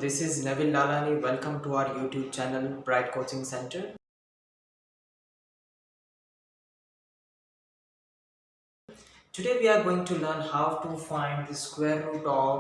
this is Neville Lalani. Welcome to our YouTube channel, Bright Coaching Center. Today we are going to learn how to find the square root of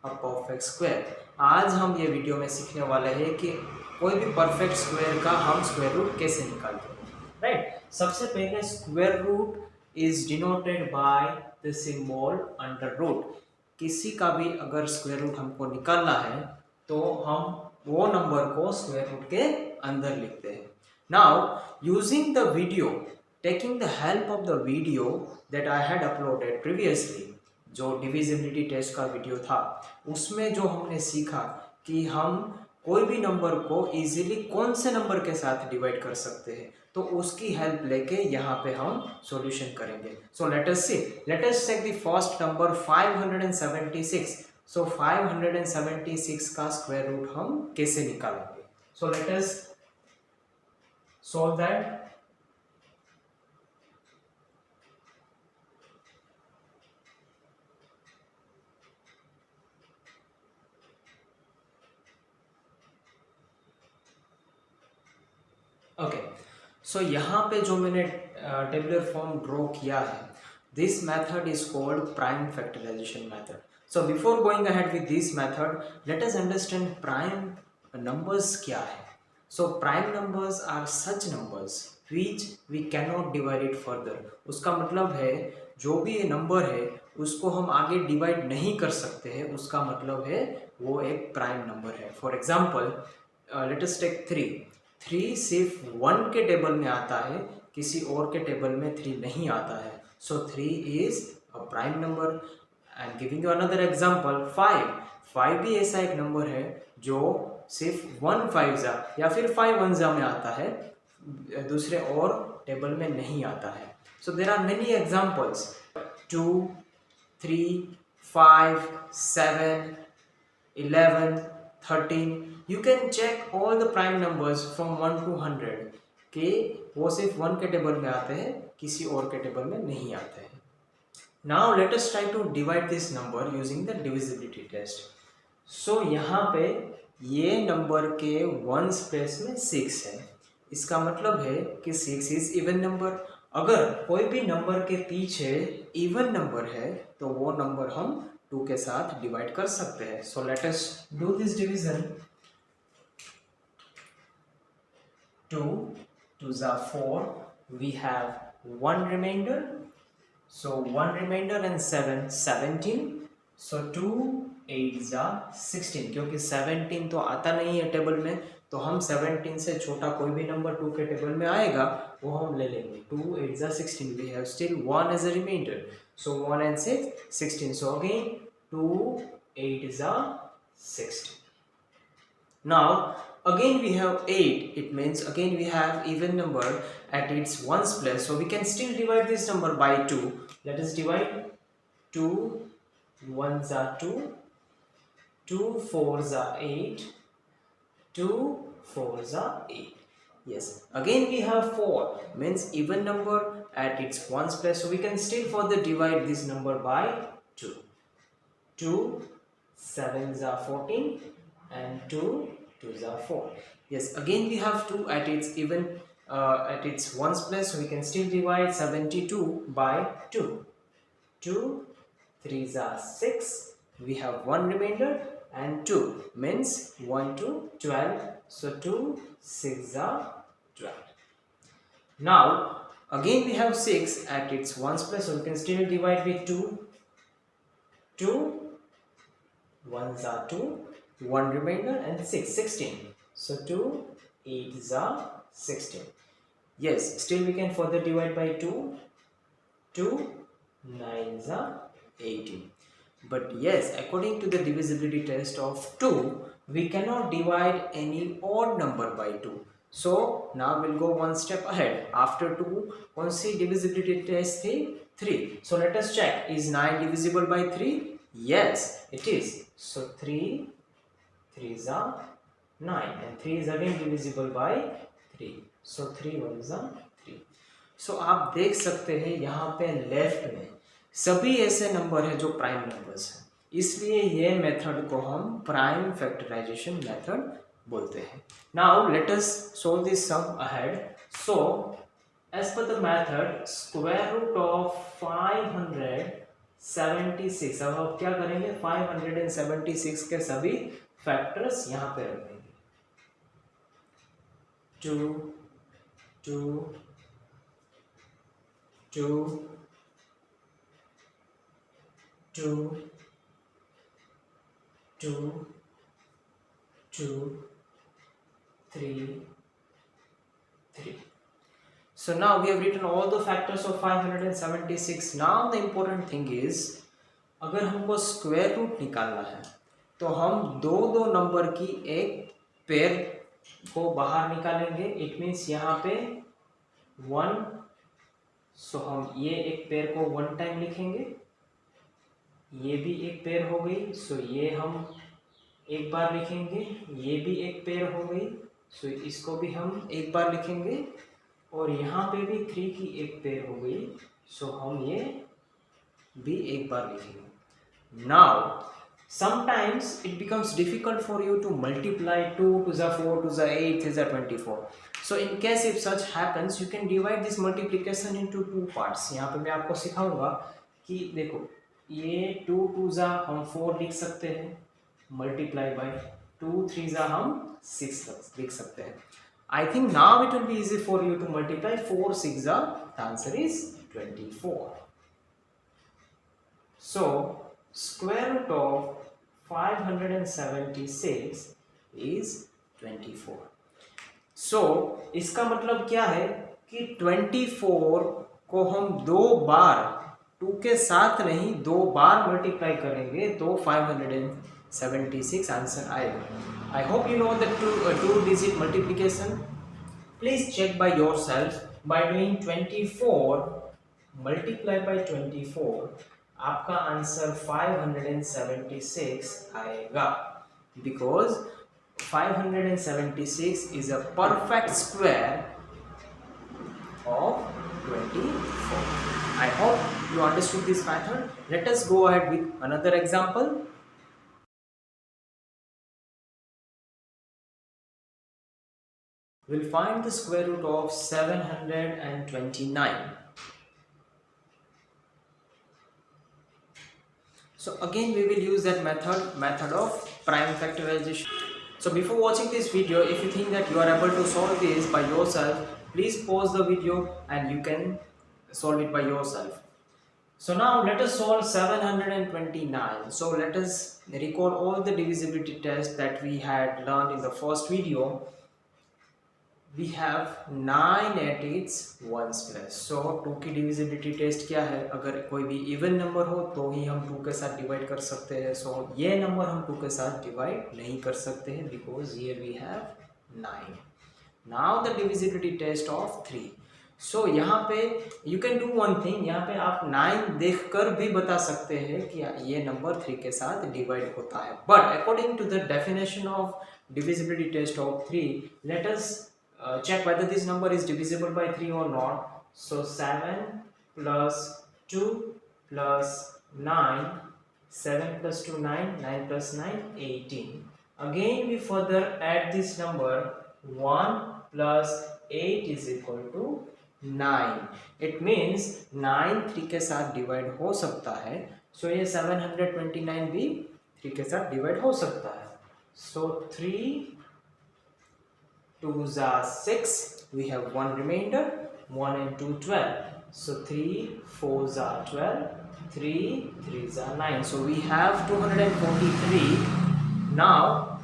a perfect square. आज हम ये video में सीखने वाले हैं कि कोई भी परफेक्ट स्क्वायर का हम स्क्वायर रूट कैसे निकालते हैं, राइट? सबसे पहले square root is denoted by the symbol under root. किसी का भी अगर स्क्वायर रूट हमको निकालना है तो हम वो नंबर को स्क्वायर रूट के अंदर लिखते हैं। Now using the video, taking the help of the video that I had uploaded previously, जो डिविजिबिलिटी टेस्ट का वीडियो था, उसमें जो हमने सीखा कि हम कोई भी नंबर को इजीली कौन से नंबर के साथ डिवाइड कर सकते हैं, तो उसकी हेल्प लेके यहाँ पे हम सॉल्यूशन करेंगे। So let us see, let us take the first number 576। So 576 का स्क्वायर रूट हम कैसे निकालेंगे? So let us solve that. Okay, so यहाँ पे जो मैंने टेबुलर फॉर्म ड्रॉ किया है, this method is called prime factorisation method. So before going ahead with this method, let us understand prime numbers क्या है। So prime numbers are such numbers which we can not divide it further. उसका मतलब है जो भी number है उसको हम आगे डिवाइड नहीं कर सकते हैं, उसका मतलब है वो एक प्राइम नंबर है। For example let us take 3 सिर्फ 1 के टेबल में आता है, किसी और के टेबल में 3 नहीं आता है। सो 3 is a prime number. I am giving you another example 5 भी ऐसा एक नंबर है जो सिर्फ 1 5 या फिर 5 1 में आता है, दूसरे और टेबल में नहीं आता है। So there are many examples 2 3 5 7 11 13। You can check all the prime numbers from 1 to 100 कि वो सिर्फ 1 के टेबल में आते हैं, किसी और के टेबल में नहीं आते हैं। Now let us try to divide this number using the divisibility test. So यहाँ पे ये नंबर के वंस प्लेस में 6 है, इसका मतलब है कि 6 इज इवन नंबर। अगर कोई भी नंबर के पीछे इवन नंबर है तो वो नंबर हम 2 के साथ डिवाइड कर सकते हैं। सो let us do this division. 2 2s are 4, we have 1 remainder, so 1 remainder and 7 17, so 2 8s are 16। क्योंकि 17 तो आता नहीं है टेबल में, तो हम 17 से छोटा कोई भी नंबर 2 के टेबल में आएगा वो हम ले लेंगे। 2 8s are 16, we have still 1 as a remainder, so 1 and 6 16, so again 2 8s are 16. Now again we have 8, it means again we have even number at its ones place, so we can still divide this number by 2. Let us divide 2 1s are 2, 2 4s are 8, 2 4s are 8. Yes, again we have 4, means even number at its ones place, so we can still further divide this number by 2. 2 7s are 14 and 2 2s are 4. Yes, again we have 2 at its even at its ones place, so we can still divide 72 by 2. 2 3s are 6, we have 1 remainder and 2, means 1 to 12, so 2 6s are 12. Now again we have 6 at its ones place, so we can still divide with 2. 2 1s are 2, 1 remainder and 6 16, so 2 8s are 16. Yes, still we can further divide by 2. 2 9s are 18. But yes, according to the divisibility test of 2, we cannot divide any odd number by 2. So now we'll go one step ahead. After 2, कौन सी divisibility test थी? 3. So let us check, is 9 divisible by 3? Yes, it is. So 3 3s are 9 and 3 is again divisible by 3, so 3 1s are 3. So आप देख सकते हैं यहाँ पे left में सभी ऐसे नंबर है जो प्राइम नंबर्स हैं। इसलिए ये मेथड को हम प्राइम फैक्टराइजेशन मेथड बोलते हैं. Now let us solve this sum ahead. So as per the method, square root of 576. अब हम क्या करेंगे, 576 के सभी फैक्टर्स यहाँ पे रखेंगे. 2 2 2 2 2 2 3 3. So now we have written all the factors of 576. Now the important thing is, अगर हमको स्क्वायर रूट निकालना है तो हम दो नंबर की एक पेयर को बाहर निकालेंगे. इट मीन्स यहाँ पे 1, सो हम ये एक पेयर को 1 टाइम लिखेंगे. ये भी एक पेयर हो गई, सो ये हम एक बार लिखेंगे. ये भी एक पेयर हो गई, सो इसको भी हम एक बार लिखेंगे. और यहाँ पे भी 3 की एक पेयर हो गई, सो हम ये भी एक बार लिखेंगे. Now sometimes it becomes difficult for you to multiply 2 to the 4 to the 8 to the 24. So in case if such happens, you can divide this multiplication into 2 parts. यहाँ पे मैं आपको सिखाऊंगा कि देखो, ये 2 to the हम 4 लिख सकते हैं multiply by 2 3 जा हम 6 लिख सकते हैं. I think now it will be easy for you to multiply 4 6 जा, the answer is 24. So square root of 576 is 24. So इसका मतलब क्या है कि 24 को हम 2 बार 2 के साथ नहीं 2 बार मल्टीप्लाई करेंगे तो 576 आंसर आएगा. I hope you know the two digit multiplication. Please check by yourself. By doing 24 multiply by 24, आपका आंसर 576 आएगा. Because 576 is a perfect square of 24. I hope you understood this method. Let us go ahead with another example. We'll find the square root of 729. So again we will use that method of prime factorization. So before watching this video, if you think that you are able to solve this by yourself, please pause the video and you can solve it by yourself. So now let us solve 729. So let us recall all the divisibility tests that we had learned in the first video. We have 9 at its ones place. So 2 की divisibility test क्या है, अगर कोई भी even number हो तो ही हम 2 के साथ divide कर सकते हैं. So ये number हम 2 के साथ divide नहीं कर सकते हैं because here we have 9. Now the divisibility test of 3. So यहाँ पे you can do one thing. यहाँ पे आप 9 देखकर भी बता सकते हैं कि ये number 3 के साथ divide होता है. But according to the definition of divisibility test of 3, let us check whether this number is divisible by 3 or not. So 7 plus 2 plus 9, 7 plus 2 9, 9 plus 9 18. Again we further add this number, 1 plus 8 is equal to 9. It means 9 3 के साथ divide हो सकता है. So ये 729 भी 3 के साथ divide हो सकता है. So 3 2 are 6, we have 1 remainder, 1 and 2 12. So 3 4 are 12, 3 3 are 9. So we have 243. Now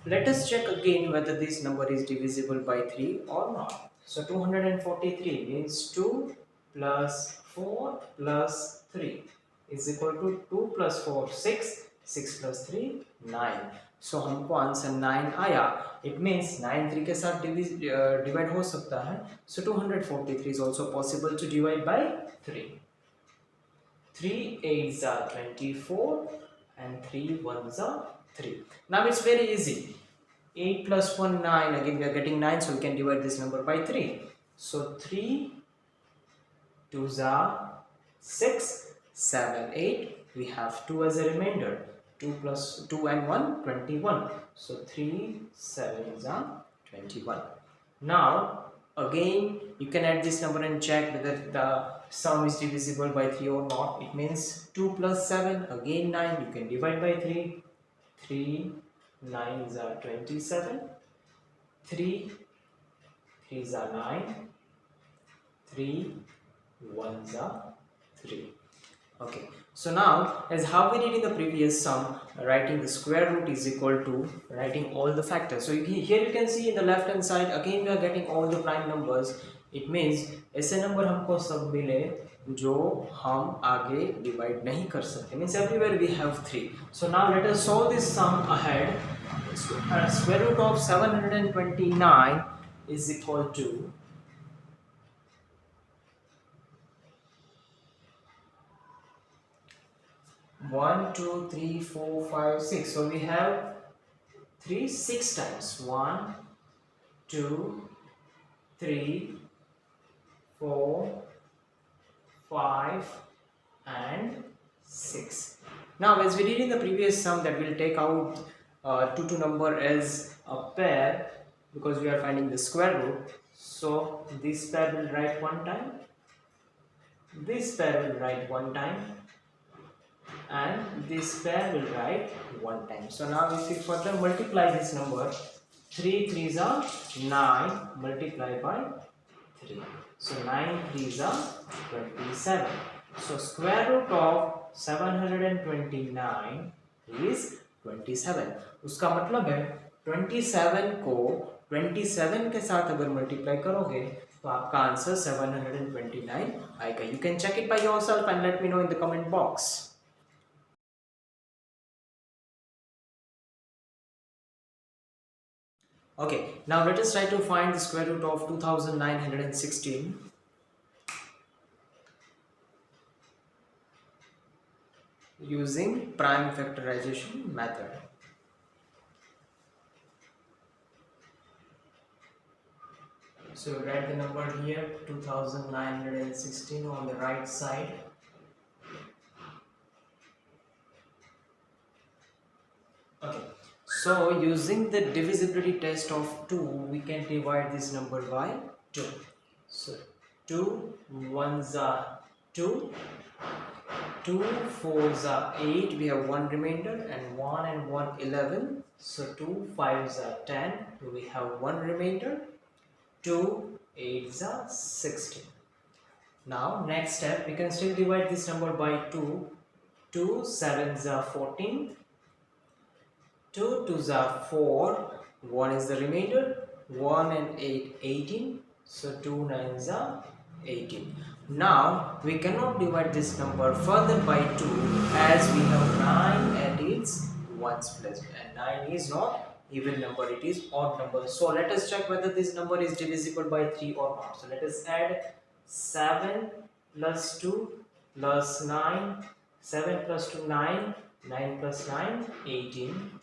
let us check again whether this number is divisible by 3 or not. So 243 means 2 plus 4 plus 3 is equal to 2 plus 4 6, 6 plus 3 9. So हमको answer 9 आया. It means 9 3 के साथ divide हो सकता है. So 243 is also possible to divide by 3. 3 8s are 24 and 3 1s are 3. Now it's very easy. 8 plus 1 9. Again we are getting 9, so we can divide this number by 3. So 3 2s are 6, 7 8, we have 2 as a remainder. 2 plus 2 and 1, 21. So 3 sevens are 21. Now again you can add this number and check whether the sum is divisible by 3 or not. It means 2 plus 7, again 9, you can divide by 3. 3 9s are 27. 3 3s are 9. 3 1s are 3. Okay, so now as how we did in the previous sum, writing the square root is equal to writing all the factors. So here you can see in the left hand side again we are getting all the prime numbers. It means ऐसे number हमको सब मिले जो हम आगे divide नहीं कर सकते. Means everywhere we have 3. So now let us solve this sum ahead. Square root of 729 is equal to 1 2 3 4 5 6. So we have 3 6 times. 1 2 3 4 5 and 6. Now as we did in the previous sum that we'll take out 2 number as a pair because we are finding the square root. So this pair will write one time, this pair will write one time, and this pair will write one time. So now if we further multiply this number, 3 3s are 9 multiplied by 3. So 9 3s are 27. So square root of 729 is 27. उसका मतलब है 27 को 27 के साथ अगर multiply करोगे तो आपका आंसर 729 आएगा. You can check it by yourself and let me know in the comment box. Okay, now let us try to find the square root of 2916. Using prime factorization method. So write the number here, 2916 on the right side. Okay. So using the divisibility test of 2, we can divide this number by 2. So 2 1s are 2, 2 4s are 8, we have one remainder, and 1 and 1 11. So 2 5s are 10, we have one remainder, 2 8s are 16. Now next step, we can still divide this number by 2. 2 7s are 14. 2 2s are 4, 1 is the remainder, 1 and 8 18, so 2 9s are 18. Now we cannot divide this number further by 2 as we have 9 and its ones place, and 9 is not even number, it is odd number. So let us check whether this number is divisible by 3 or not. So let us add 7 plus 2 plus 9, 7 plus 2 9, 9 plus 9 18,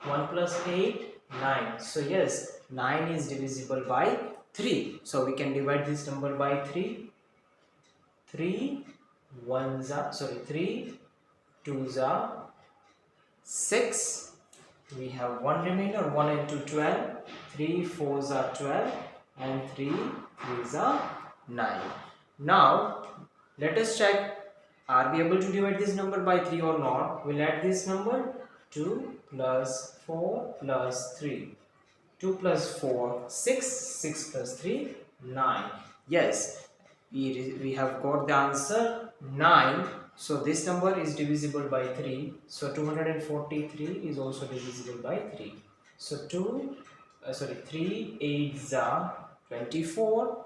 1 plus 8 9. So yes, 9 is divisible by 3. So we can divide this number by 3. 3 1s are 3 2s are 6. We have one remainder, 1 and 2 12. 3 4s are 12 and 3 3s are 9. Now let us check, are we able to divide this number by 3 or not? We'll add this number, 2 plus 4 plus 3. 2 plus 4 6, 6 plus 3 9. Yes, we have got the answer 9. So this number is divisible by 3. So 243 is also divisible by 3. So 3 8s are 24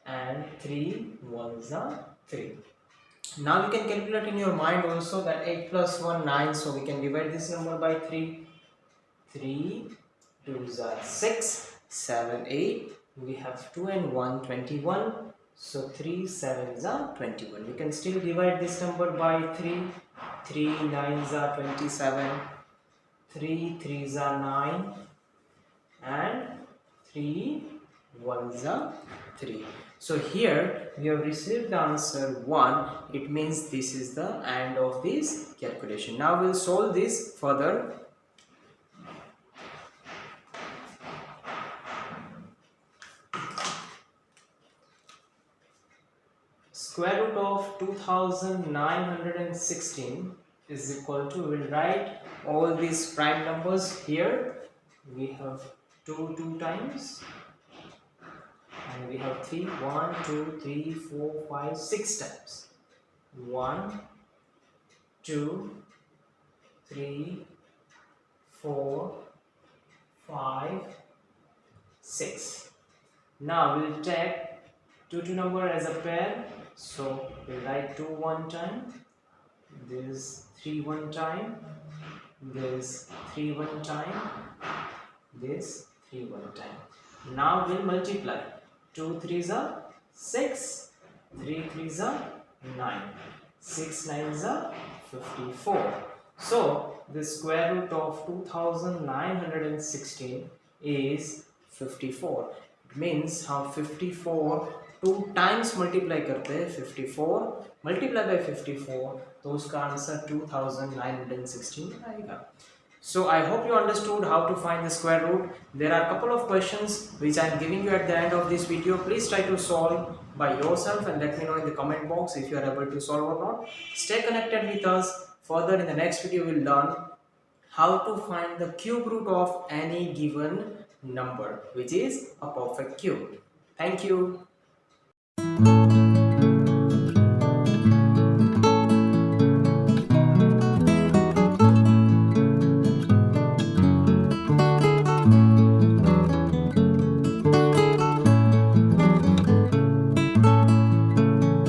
and 3 1s are 3. Now you can calculate in your mind also that 8 plus 1 9, so we can divide this number by 3. 3 2s are 6, 7 8, we have 2 and 1 21, so 3 7s are 21. We can still divide this number by 3. 3 9s are 27, 3 3s are 9 and 3 1 is a 3. So here we have received the answer 1. It means this is the end of this calculation. Now we'll solve this further. Square root of 2916 is equal to, we'll write all these prime numbers here. We have 2 times, and we have 3, 1, 2, 3, 4, 5, 6 times. 1, 2, 3, 4, 5, 6. Now we'll take 2 number as a pair. So we'll write 2 one time, this 3 one time, this 3 one time, this 3 one time. Now we'll multiply. 2 3s are 6, 3 3s are 9, 6 9s are 54. So the square root of 2916 is 54. It means हम 54 2 times multiply करते हैं, 54 multiply by 54, तो उसका answer 2916 आएगा. So I hope you understood how to find the square root. There are a couple of questions which I am giving you at the end of this video. Please try to solve by yourself and let me know in the comment box if you are able to solve or not. Stay connected with us. Further in the next video we will learn how to find the cube root of any given number, which is a perfect cube. Thank you.